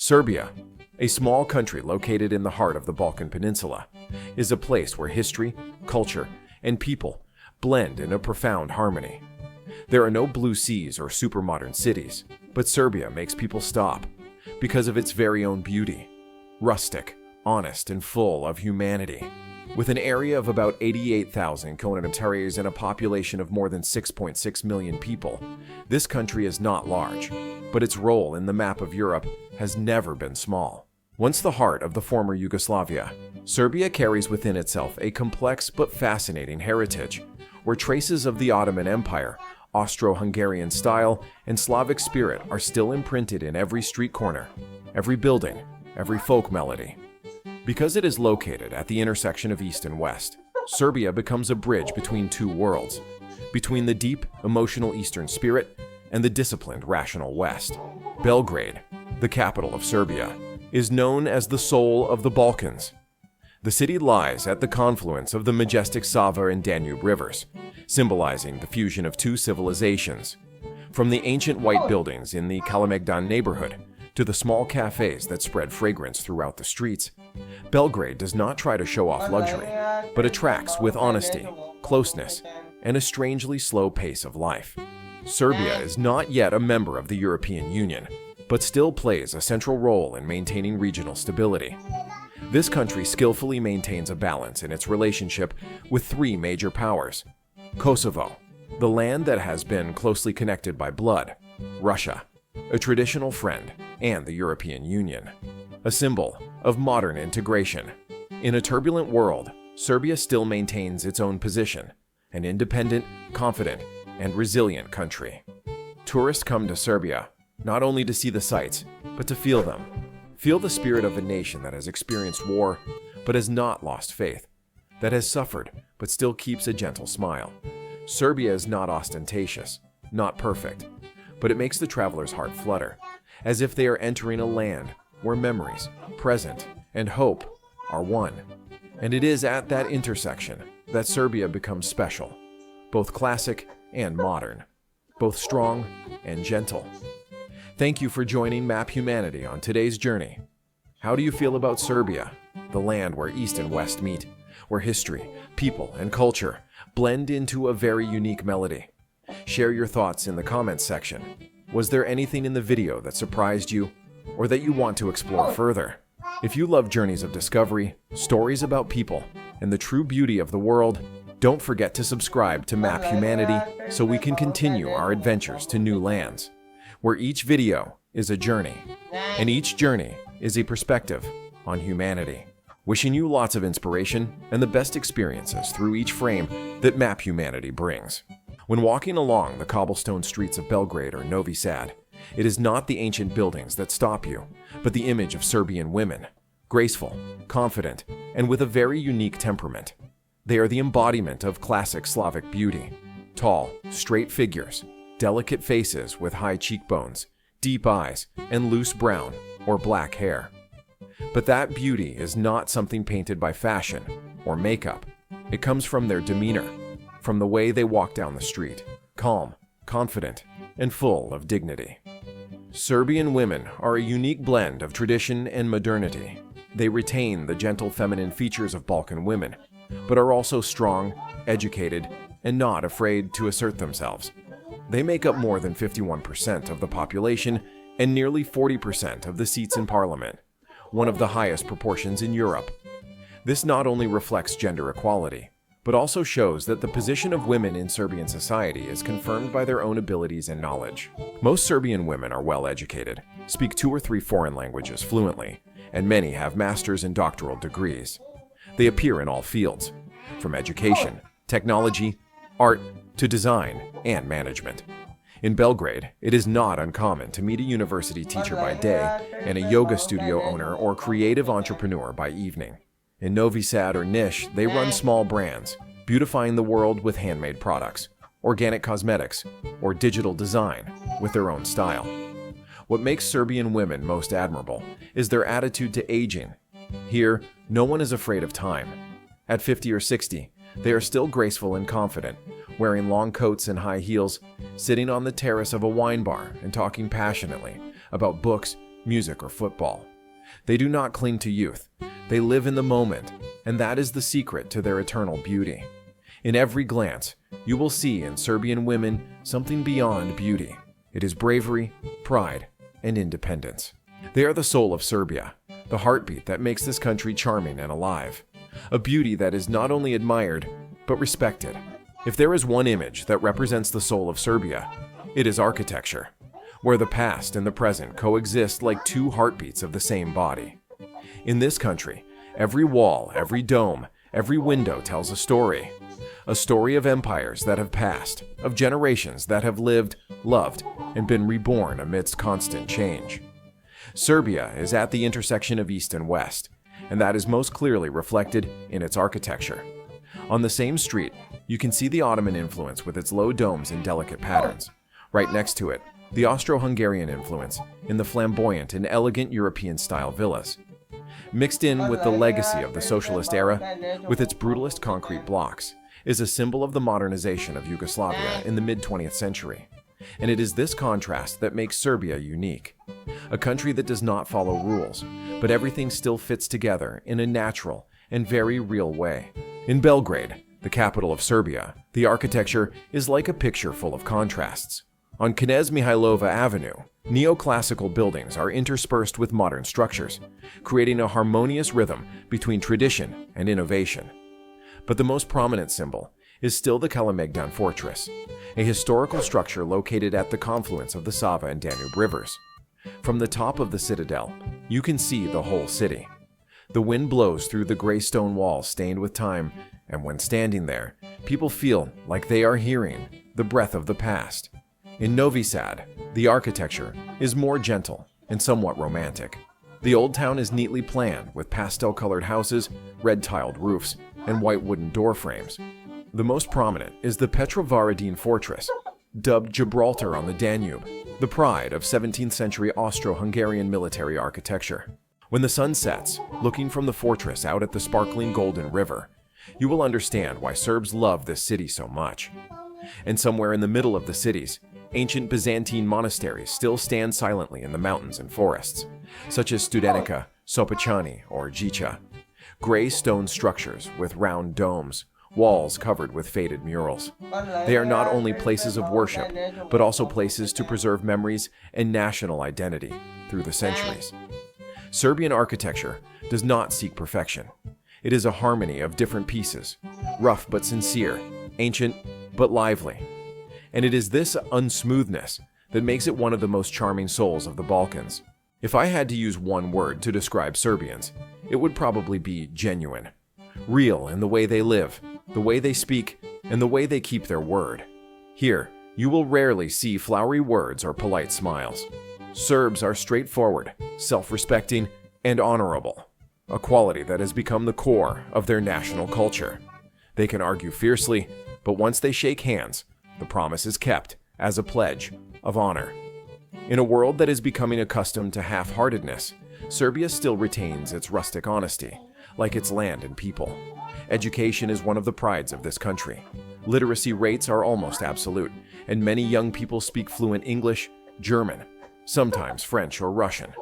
Serbia, a small country located in the heart of the Balkan Peninsula, is a place where history, culture, and people blend in a profound harmony. There are no blue seas or super-modern cities, but Serbia makes people stop because of its very own beauty. Rustic, honest, and full of humanity. With an area of about 88,000 km² and a population of more than 6.6 million people, this country is not large, but its role in the map of Europe has never been small. Once the heart of the former Yugoslavia, Serbia carries within itself a complex but fascinating heritage, where traces of the Ottoman Empire, Austro-Hungarian style, and Slavic spirit are still imprinted in every street corner, every building, every folk melody. Because it is located at the intersection of East and West, Serbia becomes a bridge between two worlds, between the deep, emotional Eastern spirit and the disciplined, rational West. Belgrade, the capital of Serbia, is known as the soul of the Balkans. The city lies at the confluence of the majestic Sava and Danube rivers, symbolizing the fusion of two civilizations. From the ancient white buildings in the Kalemegdan neighborhood to the small cafes that spread fragrance throughout the streets, Belgrade does not try to show off luxury, but attracts with honesty, closeness, and a strangely slow pace of life. Serbia is not yet a member of the European Union, but still plays a central role in maintaining regional stability. This country skillfully maintains a balance in its relationship with three major powers: Kosovo, the land that has been closely connected by blood; Russia, a traditional friend; and the European Union, a symbol of modern integration. In a turbulent world, Serbia still maintains its own position, an independent, confident, and resilient country. Tourists come to Serbia not only to see the sights, but to feel them. Feel the spirit of a nation that has experienced war, but has not lost faith, that has suffered, but still keeps a gentle smile. Serbia is not ostentatious, not perfect, but it makes the traveler's heart flutter, as if they are entering a land where memories, present, and hope are one. And it is at that intersection that Serbia becomes special, both classic and modern, both strong and gentle. Thank you for joining Map Humanity on today's journey. How do you feel about Serbia, the land where East and West meet, where history, people, and culture blend into a very unique melody? Share your thoughts in the comments section. Was there anything in the video that surprised you, or that you want to explore further? If you love journeys of discovery, stories about people, and the true beauty of the world, don't forget to subscribe to Map Humanity so we can continue our adventures to new lands, where each video is a journey, and each journey is a perspective on humanity. Wishing you lots of inspiration and the best experiences through each frame that Map Humanity brings. When walking along the cobblestone streets of Belgrade or Novi Sad, it is not the ancient buildings that stop you, but the image of Serbian women, graceful, confident, and with a very unique temperament. They are the embodiment of classic Slavic beauty: tall, straight figures, delicate faces with high cheekbones, deep eyes, and loose brown or black hair. But that beauty is not something painted by fashion or makeup. It comes from their demeanor, from the way they walk down the street, calm, confident, and full of dignity. Serbian women are a unique blend of tradition and modernity. They retain the gentle feminine features of Balkan women, but are also strong, educated, and not afraid to assert themselves. They make up more than 51% of the population and nearly 40% of the seats in parliament, one of the highest proportions in Europe. This not only reflects gender equality, but also shows that the position of women in Serbian society is confirmed by their own abilities and knowledge. Most Serbian women are well educated, speak 2 or 3 foreign languages fluently, and many have master's and doctoral degrees. They appear in all fields, from education, technology, art, to design and management. In Belgrade, it is not uncommon to meet a university teacher by day and a yoga studio owner or creative entrepreneur by evening. In Novi Sad or Niš, they run small brands, beautifying the world with handmade products, organic cosmetics, or digital design with their own style. What makes Serbian women most admirable is their attitude to aging. Here, no one is afraid of time. At 50 or 60, they are still graceful and confident, wearing long coats and high heels, sitting on the terrace of a wine bar and talking passionately about books, music, or football. They do not cling to youth. They live in the moment, and that is the secret to their eternal beauty. In every glance, you will see in Serbian women something beyond beauty. It is bravery, pride, and independence. They are the soul of Serbia, the heartbeat that makes this country charming and alive. A beauty that is not only admired, but respected. If there is one image that represents the soul of Serbia, it is architecture, where the past and the present coexist like two heartbeats of the same body. In this country, every wall, every dome, every window tells a story of empires that have passed, of generations that have lived, loved, and been reborn amidst constant change. Serbia is at the intersection of East and West, and that is most clearly reflected in its architecture. On the same street, you can see the Ottoman influence with its low domes and delicate patterns. Right next to it, the Austro-Hungarian influence in the flamboyant and elegant European-style villas. Mixed in with the legacy of the socialist era, with its brutalist concrete blocks, is a symbol of the modernization of Yugoslavia in the mid-20th century. And it is this contrast that makes Serbia unique. A country that does not follow rules, but everything still fits together in a natural and very real way. In Belgrade, the capital of Serbia, the architecture is like a picture full of contrasts. On Knez Mihailova Avenue, neoclassical buildings are interspersed with modern structures, creating a harmonious rhythm between tradition and innovation. But the most prominent symbol is still the Kalemegdan Fortress, a historical structure located at the confluence of the Sava and Danube rivers. From the top of the citadel, you can see the whole city. The wind blows through the gray stone walls stained with time, and when standing there, people feel like they are hearing the breath of the past. In Novi Sad, the architecture is more gentle and somewhat romantic. The old town is neatly planned with pastel-colored houses, red-tiled roofs, and white wooden door frames. The most prominent is the Petrovaradin Fortress, dubbed Gibraltar on the Danube, the pride of 17th century Austro-Hungarian military architecture. When the sun sets, looking from the fortress out at the sparkling Golden River, you will understand why Serbs love this city so much. And somewhere in the middle of the cities, ancient Byzantine monasteries still stand silently in the mountains and forests, such as Studenica, Sopocani, or Gicha. Gray stone structures with round domes, walls covered with faded murals. They are not only places of worship, but also places to preserve memories and national identity through the centuries. Serbian architecture does not seek perfection. It is a harmony of different pieces, rough but sincere, ancient but lively. And it is this unsmoothness that makes it one of the most charming souls of the Balkans. If I had to use one word to describe Serbians, it would probably be genuine. Real in the way they live, the way they speak, and the way they keep their word. Here, you will rarely see flowery words or polite smiles. Serbs are straightforward, self-respecting, and honorable, a quality that has become the core of their national culture. They can argue fiercely, but once they shake hands, the promise is kept as a pledge of honor. In a world that is becoming accustomed to half-heartedness, Serbia still retains its rustic honesty, like its land and people. Education is one of the prides of this country. Literacy rates are almost absolute, and many young people speak fluent English, German, sometimes French or Russian.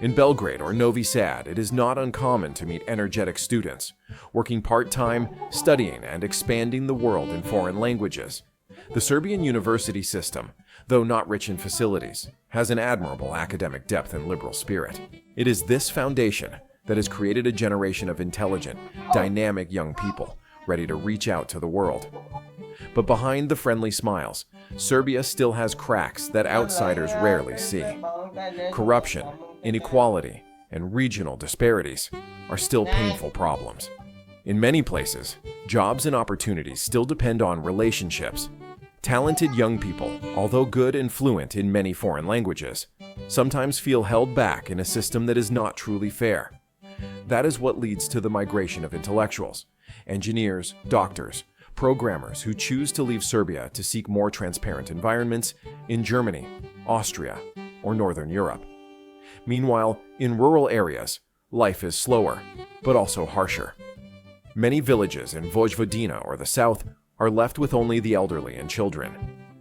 In Belgrade or Novi Sad, it is not uncommon to meet energetic students, working part-time, studying and expanding the world in foreign languages. The Serbian university system, though not rich in facilities, has an admirable academic depth and liberal spirit. It is this foundation that has created a generation of intelligent, dynamic young people ready to reach out to the world. But behind the friendly smiles, Serbia still has cracks that outsiders rarely see. Corruption, inequality, and regional disparities are still painful problems. In many places, jobs and opportunities still depend on relationships. Talented young people, although good and fluent in many foreign languages, sometimes feel held back in a system that is not truly fair. That is what leads to the migration of intellectuals, engineers, doctors, programmers who choose to leave Serbia to seek more transparent environments in Germany, Austria, or Northern Europe. Meanwhile, in rural areas, life is slower, but also harsher. Many villages in Vojvodina or the south are left with only the elderly and children.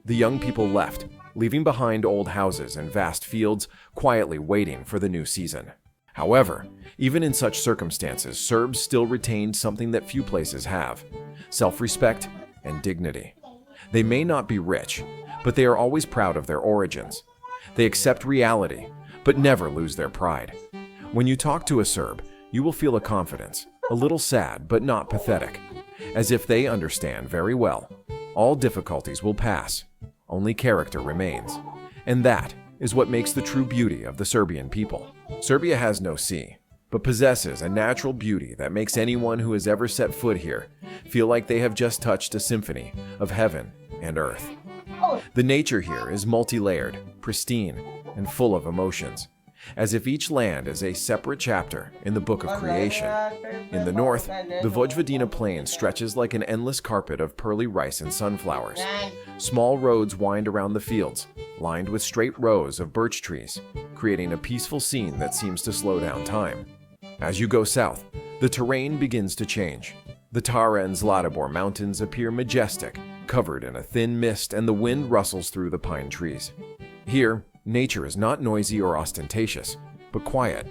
The young people left leaving behind old houses and vast fields, quietly waiting for the new season. However, even in such circumstances, Serbs still retained something that few places have: self-respect and dignity. They may not be rich, but they are always proud of their origins. They accept reality, but never lose their pride. When you talk to a Serb, you will feel a confidence, a little sad but not pathetic, as if they understand very well. All difficulties will pass, only character remains. And that is what makes the true beauty of the Serbian people. Serbia has no sea, but possesses a natural beauty that makes anyone who has ever set foot here feel like they have just touched a symphony of heaven and earth. The nature here is multi-layered, pristine, and full of emotions, as if each land is a separate chapter in the book of creation. In the north, the Vojvodina plain stretches like an endless carpet of pearly rice and sunflowers. Small roads wind around the fields, lined with straight rows of birch trees, creating a peaceful scene that seems to slow down time. As you go south, the terrain begins to change. The Tara and Zlatibor mountains appear majestic, covered in a thin mist, and the wind rustles through the pine trees. Here, nature is not noisy or ostentatious, but quiet,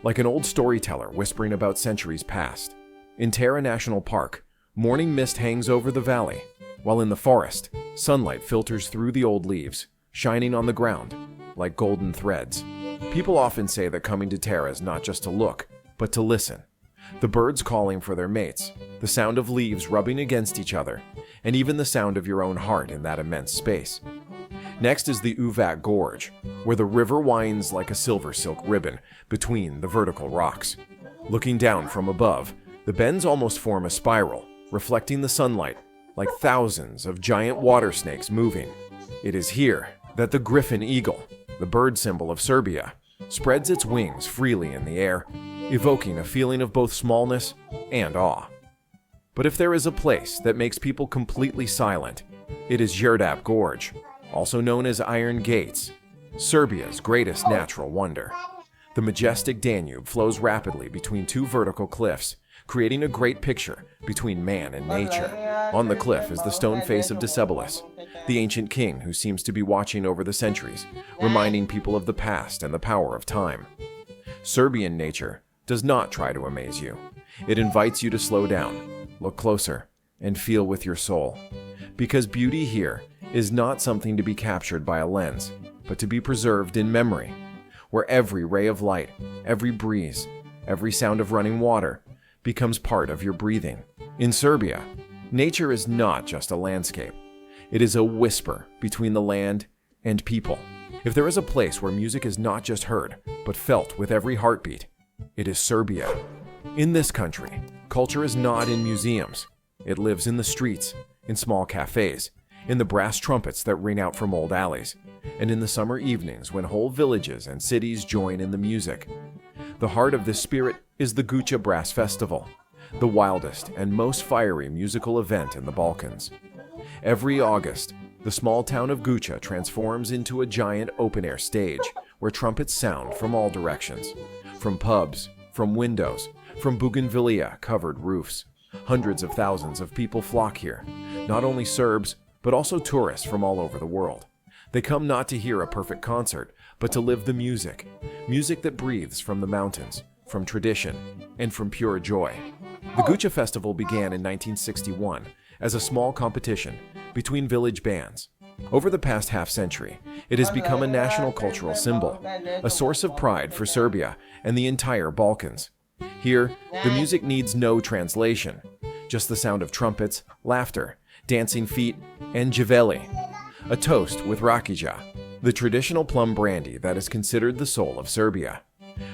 like an old storyteller whispering about centuries past. In Tara National Park, morning mist hangs over the valley, while in the forest, sunlight filters through the old leaves, shining on the ground like golden threads. People often say that coming to Tara is not just to look, but to listen. The birds calling for their mates, the sound of leaves rubbing against each other, and even the sound of your own heart in that immense space. Next is the Uvac Gorge, where the river winds like a silver silk ribbon between the vertical rocks. Looking down from above, the bends almost form a spiral, reflecting the sunlight like thousands of giant water snakes moving. It is here that the griffin eagle, the bird symbol of Serbia, spreads its wings freely in the air, evoking a feeling of both smallness and awe. But if there is a place that makes people completely silent, it is Đerdap Gorge, also known as Iron Gates, Serbia's greatest natural wonder. The majestic Danube flows rapidly between two vertical cliffs, creating a great picture between man and nature. On the cliff is the stone face of Decebalus, the ancient king who seems to be watching over the centuries, reminding people of the past and the power of time. Serbian nature does not try to amaze you. It invites you to slow down, look closer, and feel with your soul. Because beauty here is not something to be captured by a lens, but to be preserved in memory, where every ray of light, every breeze, every sound of running water becomes part of your breathing. In Serbia, nature is not just a landscape. It is a whisper between the land and people. If there is a place where music is not just heard, but felt with every heartbeat, it is Serbia. In this country, culture is not in museums. It lives in the streets, in small cafes, in the brass trumpets that ring out from old alleys, and in the summer evenings when whole villages and cities join in the music. The heart of this spirit is the Guča Brass Festival, the wildest and most fiery musical event in the Balkans. Every August, the small town of Guča transforms into a giant open-air stage where trumpets sound from all directions. From pubs, from windows, from bougainvillea-covered roofs. Hundreds of thousands of people flock here, not only Serbs, but also tourists from all over the world. They come not to hear a perfect concert, but to live the music. Music that breathes from the mountains, from tradition, and from pure joy. The Guča Festival began in 1961 as a small competition between village bands. Over the past half-century, it has become a national cultural symbol, a source of pride for Serbia and the entire Balkans. Here, the music needs no translation, just the sound of trumpets, laughter, dancing feet, and jeveli, a toast with rakija, the traditional plum brandy that is considered the soul of Serbia.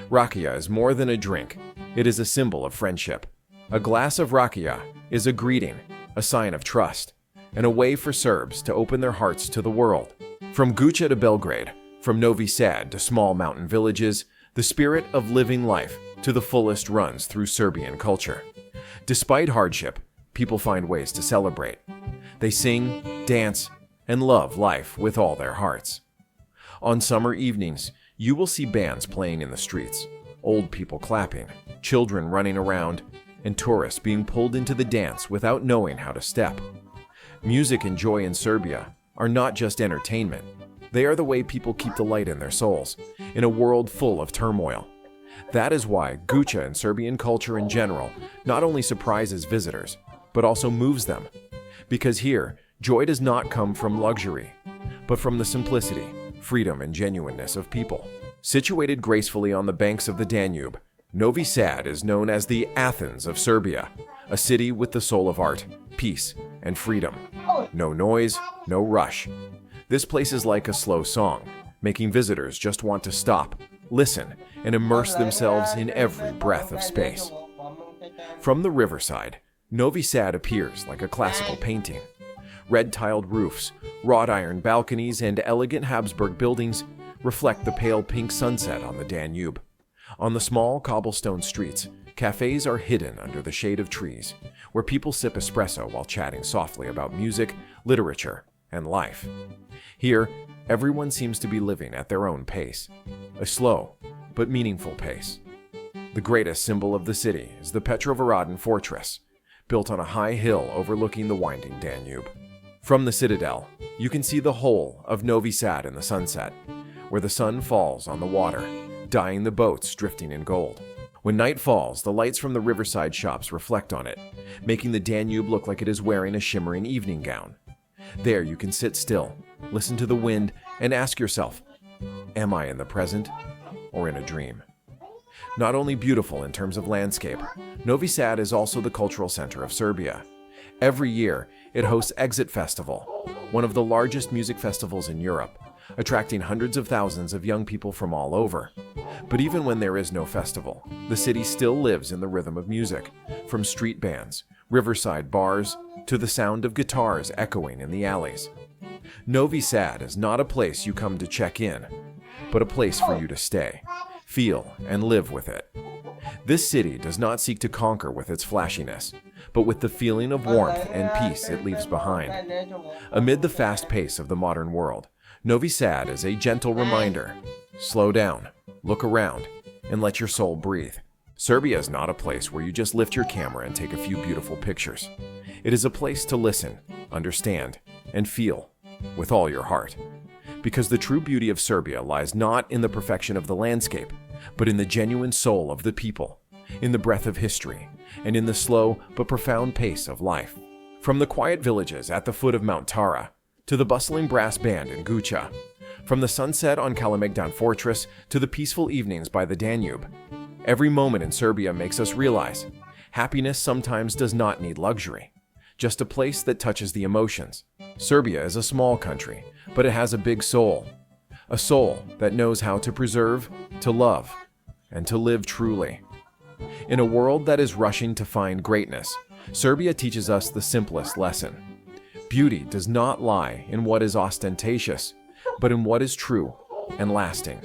Rakija is more than a drink, it is a symbol of friendship. A glass of rakija is a greeting, a sign of trust, and a way for Serbs to open their hearts to the world. From Guča to Belgrade, from Novi Sad to small mountain villages, the spirit of living life to the fullest runs through Serbian culture. Despite hardship, people find ways to celebrate. They sing, dance, and love life with all their hearts. On summer evenings, you will see bands playing in the streets, old people clapping, children running around, and tourists being pulled into the dance without knowing how to step. Music and joy in Serbia are not just entertainment, They are the way people keep the light in their souls, in a world full of turmoil. That is why Guča and Serbian culture in general not only surprises visitors, but also moves them. Because here, joy does not come from luxury, but from the simplicity, freedom, and genuineness of people. Situated gracefully on the banks of the Danube, Novi Sad is known as the Athens of Serbia, a city with the soul of art, peace, and freedom. No noise, no rush. This place is like a slow song, making visitors just want to stop, listen, and immerse themselves in every breath of space. From the riverside, Novi Sad appears like a classical painting. Red-tiled roofs, wrought iron balconies, and elegant Habsburg buildings reflect the pale pink sunset on the Danube. On the small cobblestone streets, cafes are hidden under the shade of trees, where people sip espresso while chatting softly about music, literature, and life. Here, everyone seems to be living at their own pace, a slow but meaningful pace. The greatest symbol of the city is the Petrovaradin Fortress, built on a high hill overlooking the winding Danube. From the citadel, you can see the whole of Novi Sad in the sunset, where the sun falls on the water, dyeing the boats drifting in gold. When night falls, the lights from the riverside shops reflect on it, making the Danube look like it is wearing a shimmering evening gown. There you can sit still, listen to the wind, and ask yourself, am I in the present or in a dream? Not only beautiful in terms of landscape, Novi Sad is also the cultural center of Serbia. Every year, it hosts Exit Festival, one of the largest music festivals in Europe, attracting hundreds of thousands of young people from all over. But even when there is no festival, the city still lives in the rhythm of music, from street bands, riverside bars, to the sound of guitars echoing in the alleys. Novi Sad is not a place you come to check in, but a place for you to stay, feel, and live with it. This city does not seek to conquer with its flashiness, but with the feeling of warmth and peace it leaves behind. Amid the fast pace of the modern world, Novi Sad is a gentle reminder. Slow down, look around, and let your soul breathe. Serbia is not a place where you just lift your camera and take a few beautiful pictures. It is a place to listen, understand, and feel with all your heart. Because the true beauty of Serbia lies not in the perfection of the landscape, but in the genuine soul of the people, in the breath of history, and in the slow but profound pace of life. From the quiet villages at the foot of Mount Tara, to the bustling brass band in Guča, from the sunset on Kalemegdan Fortress to the peaceful evenings by the Danube, every moment in Serbia makes us realize happiness sometimes does not need luxury, just a place that touches the emotions. Serbia is a small country, but it has a big soul, a soul that knows how to preserve, to love, and to live truly. In a world that is rushing to find greatness, Serbia teaches us the simplest lesson. Beauty does not lie in what is ostentatious, but in what is true and lasting.